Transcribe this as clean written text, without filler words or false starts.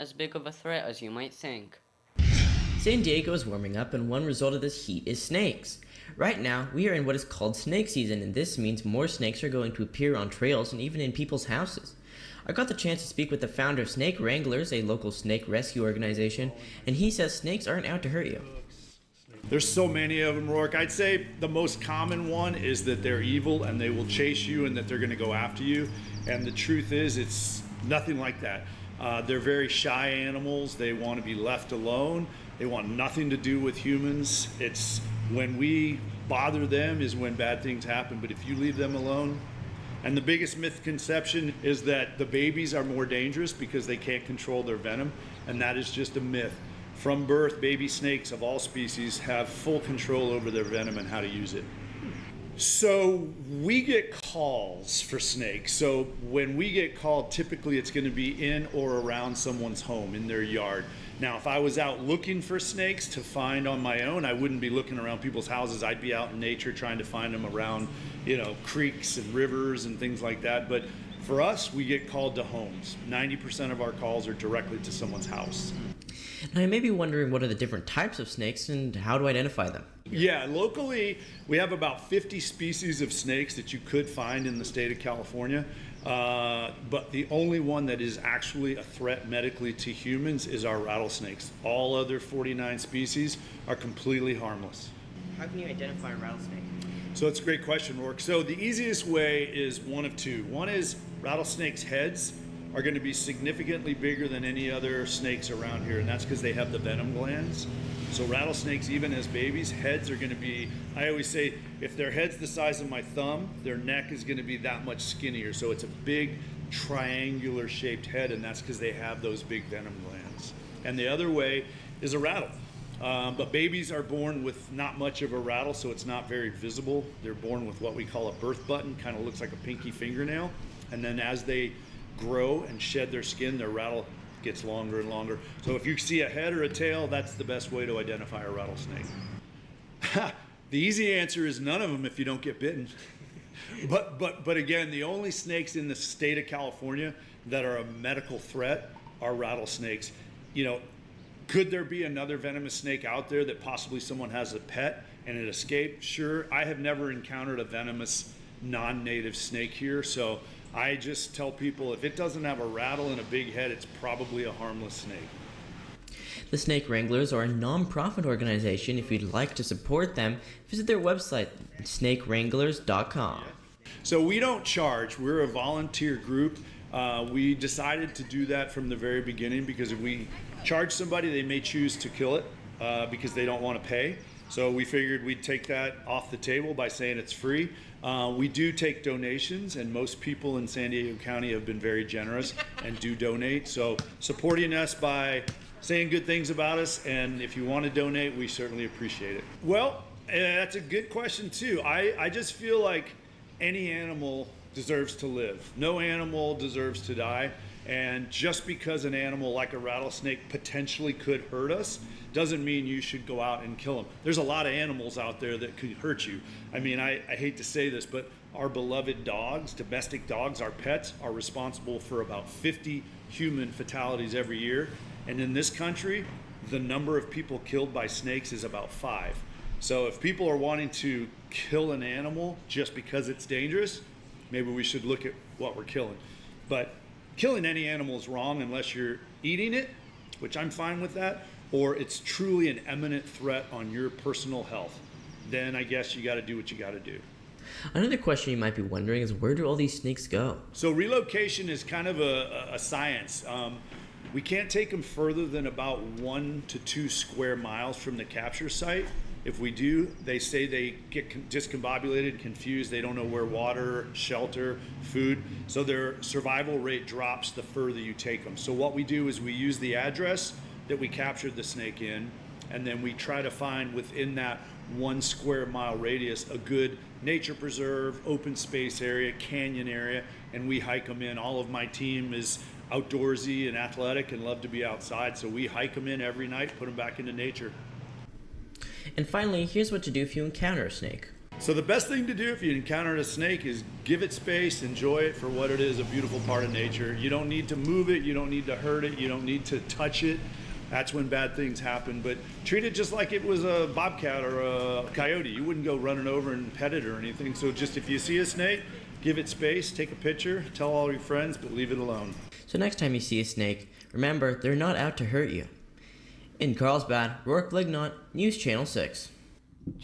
as big of a threat as you might think. San Diego is warming up, and one result of this heat is snakes. Right now, we are in what is called snake season, and this means more snakes are going to appear on trails and even in people's houses. I got the chance to speak with the founder of Snake Wranglers, a local snake rescue organization, and he says snakes aren't out to hurt you. There's so many of them, Rourke. I'd say the most common one is that they're evil and they will chase you and that they're going to go after you. And the truth is, it's nothing like that. They're very shy animals. They want to be left alone. They want nothing to do with humans. It's when we bother them is when bad things happen. But if you leave them alone, and the biggest misconception is that the babies are more dangerous because they can't control their venom, and that is just a myth. From birth, baby snakes of all species have full control over their venom and how to use it. So we get calls for snakes. So when we get called, typically it's going to be in or around someone's home, in their yard. Now, if I was out looking for snakes to find on my own, I wouldn't be looking around people's houses. I'd be out in nature trying to find them around, creeks and rivers and things like that. But for us, we get called to homes. 90% of our calls are directly to someone's house. Now, you may be wondering what are the different types of snakes and how to identify them. Yeah, locally, we have about 50 species of snakes that you could find in the state of California. But the only one that is actually a threat medically to humans is our rattlesnakes. All other 49 species are completely harmless. How can you identify a rattlesnake? So it's a great question, Rourke. So the easiest way is one of two. One is rattlesnakes' heads are going to be significantly bigger than any other snakes around here, and that's because they have the venom glands. So rattlesnakes, even as babies, heads are going to be, I always say, if their head's the size of my thumb, their neck is going to be that much skinnier. So it's a big triangular shaped head, and that's because they have those big venom glands. And the other way is a rattle. But babies are born with not much of a rattle, so it's not very visible. They're born with what we call a birth button, kind of looks like a pinky fingernail. And then as they grow and shed their skin, their rattle gets longer and longer. So if you see a head or a tail, that's the best way to identify a rattlesnake. The easy answer is none of them if you don't get bitten. But again, the only snakes in the state of California that are a medical threat are rattlesnakes. Could there be another venomous snake out there that possibly someone has a pet and it escaped? Sure. I have never encountered a venomous non-native snake here, so I just tell people if it doesn't have a rattle and a big head, it's probably a harmless snake. The Snake Wranglers are a non-profit organization. If you'd like to support them, visit their website, snakewranglers.com. So we don't charge. We're a volunteer group. We decided to do that from the very beginning because if we charge somebody, they may choose to kill it because they don't want to pay. So we figured we'd take that off the table by saying it's free. We do take donations, and most people in San Diego County have been very generous and do donate. So supporting us by saying good things about us, and if you want to donate, we certainly appreciate it. Well, that's a good question too. I just feel like any animal deserves to live. No animal deserves to die. And just because an animal like a rattlesnake potentially could hurt us doesn't mean you should go out and kill them. There's a lot of animals out there that could hurt you. I mean, I hate to say this, but our beloved dogs, domestic dogs, our pets, are responsible for about 50 human fatalities every year. And in this country, the number of people killed by snakes is about 5. So if people are wanting to kill an animal just because it's dangerous, maybe we should look at what we're killing. But killing any animal is wrong unless you're eating it, which I'm fine with that, or it's truly an imminent threat on your personal health. Then I guess you got to do what you got to do. Another question you might be wondering is, where do all these snakes go? So relocation is kind of a science. We can't take them further than about 1 to 2 square miles from the capture site. If we do, they say they get discombobulated, confused, they don't know where water, shelter, food, so their survival rate drops the further you take them. So what we do is we use the address that we captured the snake in, and then we try to find within that 1 square mile radius a good nature preserve, open space area, canyon area, and we hike them in. All of my team is outdoorsy and athletic and love to be outside, so we hike them in every night, put them back into nature. And finally, here's what to do if you encounter a snake. So the best thing to do if you encounter a snake is give it space, enjoy it for what it is, a beautiful part of nature. You don't need to move it, you don't need to hurt it, you don't need to touch it. That's when bad things happen. But treat it just like it was a bobcat or a coyote. You wouldn't go running over and pet it or anything. So just if you see a snake, give it space, take a picture, tell all your friends, but leave it alone. So next time you see a snake, remember they're not out to hurt you. In Carlsbad, Rourke Lignot, News Channel 6.